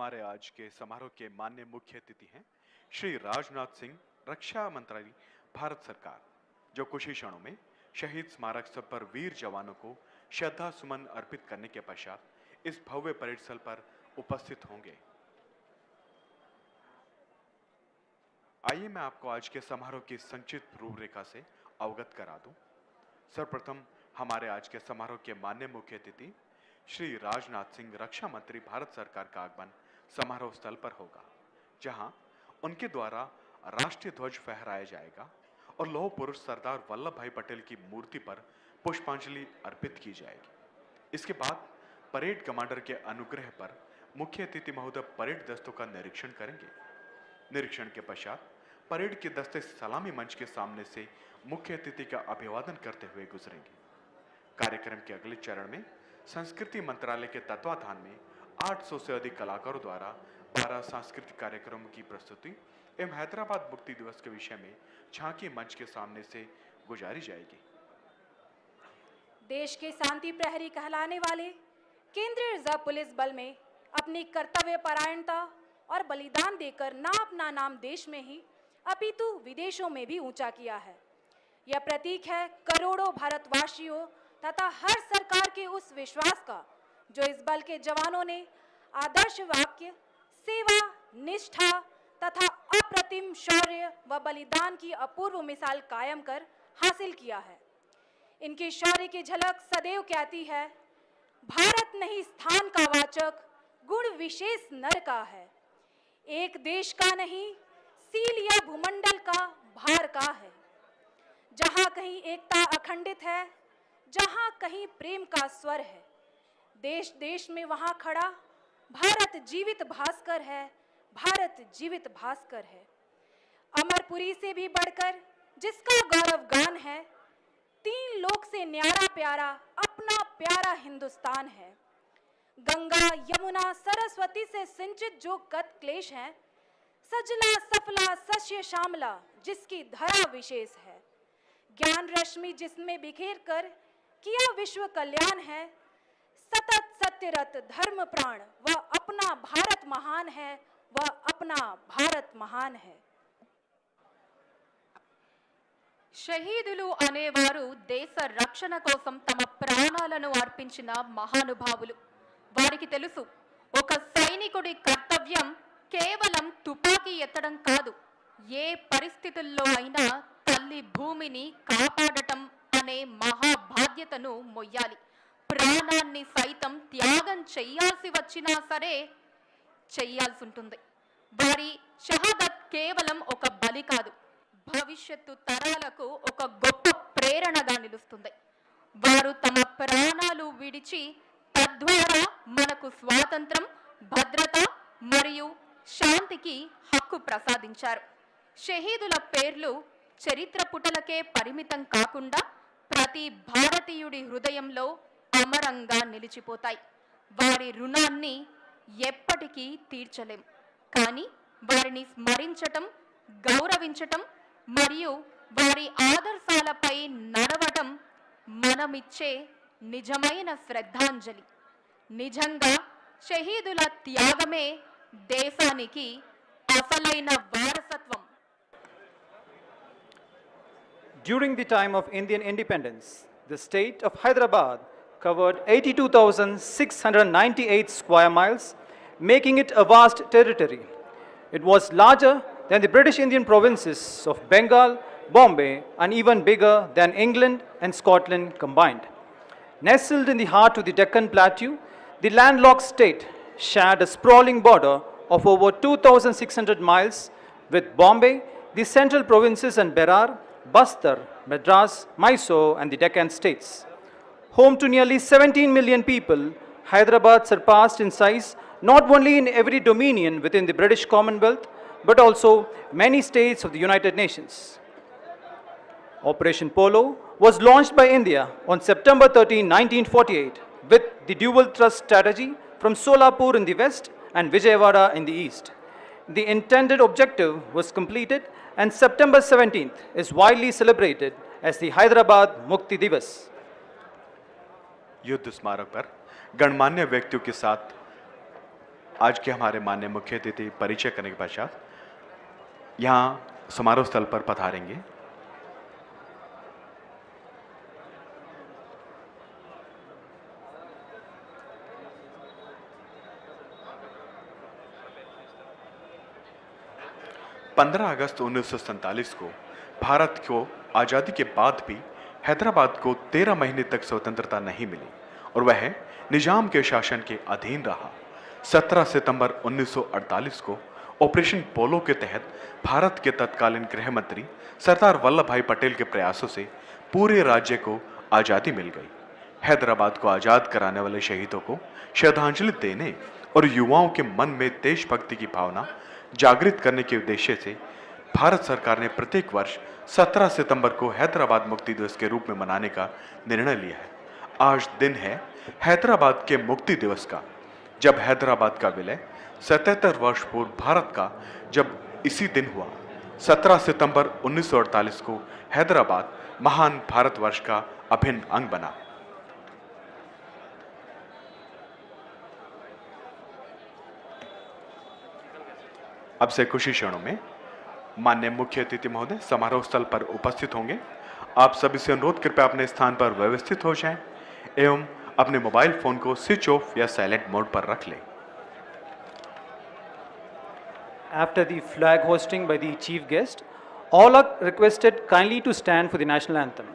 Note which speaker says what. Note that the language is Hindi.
Speaker 1: हमारे आज के समारोह के माननीय मुख्य अतिथि हैं श्री राजनाथ सिंह, रक्षा मंत्री, भारत सरकार, जो कुछ ही क्षणों में शहीद स्मारक स्थल पर वीर जवानों को श्रद्धा सुमन अर्पित करने के पश्चात इस भव्य परेड स्थल पर उपस्थित होंगे। आइए मैं आपको आज के समारोह की संक्षिप्त रूपरेखा से अवगत करा दूं। सर्वप्रथम हमारे आज के समारोह के माननीय मुख्य अतिथि श्री राजनाथ सिंह, रक्षा मंत्री, भारत सरकार का आगमन समारोह स्थल पर होगा, जहां उनके द्वारा राष्ट्रीय ध्वज फहराया जाएगा और लौह पुरुष सरदार वल्लभ भाई पटेल की मूर्ति पर पुष्पांजलि अर्पित की जाएगी। इसके बाद परेड कमांडर के अनुग्रह पर मुख्य अतिथि महोदय परेड दस्तों का निरीक्षण करेंगे। निरीक्षण के पश्चात परेड के दस्ते सलामी मंच के सामने से मुख्य अतिथि का अभिवादन करते हुए गुजरेंगे। कार्यक्रम के अगले चरण में संस्कृति मंत्रालय के तत्वाधान में 800 से अधिक कलाकारों द्वारा 12 सांस्कृतिक कार्यक्रमों की प्रस्तुति एवं हैदराबाद मुक्ति दिवस के विषय में झांकी मंच के सामने से गुजारी जाएगी।
Speaker 2: देश के शांति प्रहरी कहलाने वाले केंद्रीय रिजर्व पुलिस बल में अपनी कर्तव्य परायणता और बलिदान देकर न अपना नाम देश में ही अपितु विदेशों में भी ऊंचा किया है। यह प्रतीक है करोड़ों भारतवासियों तथा हर सरकार के उस विश्वास का जो इस बल के जवानों ने आदर्श वाक्य, सेवा, निष्ठा तथा अप्रतिम शौर्य व बलिदान की अपूर्व मिसाल कायम कर हासिल किया है। इनके शौर्य की झलक सदैव कहती है, भारत नहीं स्थान का वाचक, गुण विशेष नर का है। एक देश का नहीं, सील या भूमंडल का भार का है। जहां कहीं एकता अखंडित है, जहां कहीं प्रेम का स्वर है, देश देश में वहां खड़ा भारत जीवित भास्कर है, भारत जीवित भास्कर है। अमरपुरी से भी बढ़कर जिसका गौरव गान है, 3 लोक से न्यारा प्यारा अपना प्यारा हिंदुस्तान है। गंगा, यमुना, सरस्वती से सिंचित जो कत क्लेश है, सजला सफला सस्य श्यामला जिसकी धरा विशेष है। ज्ञान रश्मि जिसमें बिखेर कर किया विश्व कल्याण है। सतत सत्यरत धर्म प्राण वह अपना भारत महान है, वह अपना भारत महान है।
Speaker 3: షహీదులు అనేవారు దేశ రక్షణ కోసం తమ ప్రాణాలను అర్పించిన మహానుభావులు. వారికి తెలుసు, ఒక సైనికుడి కర్తవ్యం కేవలం తుపాకీ ఎత్తడం కాదు, ఏ పరిస్థితుల్లో అయినా తల్లి భూమిని కాపాడటం అనే మహాబాధ్యతను మొయ్యాలి. ప్రాణాన్ని సైతం త్యాగం చెయ్యాల్సి వచ్చినా సరే చెయ్యాల్సి ఉంటుంది. వారి షహాదత్ కేవలం ఒక బలి కాదు, భవిష్యత్తు తరాలకు ఒక గొప్ప ప్రేరణగా నిలుస్తుంది. వారు తమ ప్రాణాలు విడిచి తద్వారా మనకు స్వాతంత్రం, భద్రత మరియు శాంతికి హక్కు ప్రసాదించారు. షహీదుల పేర్లు చరిత్ర పుటలకే పరిమితం కాకుండా ప్రతి భారతీయుడి హృదయంలో అమరంగా నిలిచిపోతాయి. వారి రుణాన్ని ఎప్పటికీ తీర్చలేం, కానీ వారిని స్మరించటం, గౌరవించటం మరియు వారి ఆదర్శాలపై నడవటం మనమిచ్చే నిజమైన శ్రద్ధాంజలి. నిజంగా షహీదుల త్యాగమే దేశానికి అసలైన వారసత్వం.
Speaker 4: During the time of Indian independence, the state of Hyderabad covered 82,698 square miles, making it a vast territory. It was larger than the British Indian provinces of Bengal, Bombay, and even bigger than England and Scotland combined. Nestled in the heart of the Deccan Plateau, the landlocked state shared a sprawling border of over 2,600 miles with Bombay, the central provinces, and Berar, Bastar, Madras, Mysore, and the Deccan states. Home to nearly 17 million people, Hyderabad surpassed in size not only in every dominion within the British Commonwealth, but also many states of the United Nations. Operation Polo was launched by India on September 13, 1948, with the dual thrust strategy from Solapur in the west and Vijayawada in the east. The intended objective was completed, and September 17th is widely celebrated as the Hyderabad Mukti Divas.
Speaker 1: युद्ध स्मारक पर गणमान्य व्यक्तियों के साथ आज के हमारे माननीय मुख्य अतिथि परिचय करने के पश्चात यहाँ समारोह स्थल पर पधारेंगे। पंद्रह अगस्त 1947 को भारत को आजादी के बाद भी हैदराबाद को 13 महीने तक स्वतंत्रता नहीं मिली और वह निजाम के शासन के अधीन रहा। 17 सितंबर 1948 को ऑपरेशन पोलो के तहत भारत के तत्कालीन गृह मंत्री सरदार वल्लभ भाई पटेल के प्रयासों से पूरे राज्य को आजादी मिल गई। हैदराबाद को आजाद कराने वाले शहीदों को श्रद्धांजलि देने और युवाओं के मन में देशभक्ति की भावना जागृत करने के उद्देश्य से भारत सरकार ने प्रत्येक वर्ष 17 सितंबर को हैदराबाद मुक्ति दिवस के रूप में मनाने का निर्णय लिया है। आज दिन है हैदराबाद के मुक्ति दिवस का, जब हैदराबाद का विलय 77 वर्ष पूर्व भारत का जब इसी दिन हुआ। 17 सितंबर 1948 को हैदराबाद महान भारतवर्ष का अभिन्न अंग बना। अब से कुछ ही क्षणों में माननीय मुख्य अतिथि महोदय समारोह स्थल पर उपस्थित होंगे। आप सभी से अनुरोध कृपया अपने स्थान पर व्यवस्थित हो जाएं एवं अपने मोबाइल फोन को स्विच ऑफ या साइलेंट मोड पर रख लें।
Speaker 4: After the flag hosting by the chief guest, all are requested kindly to stand for the national anthem.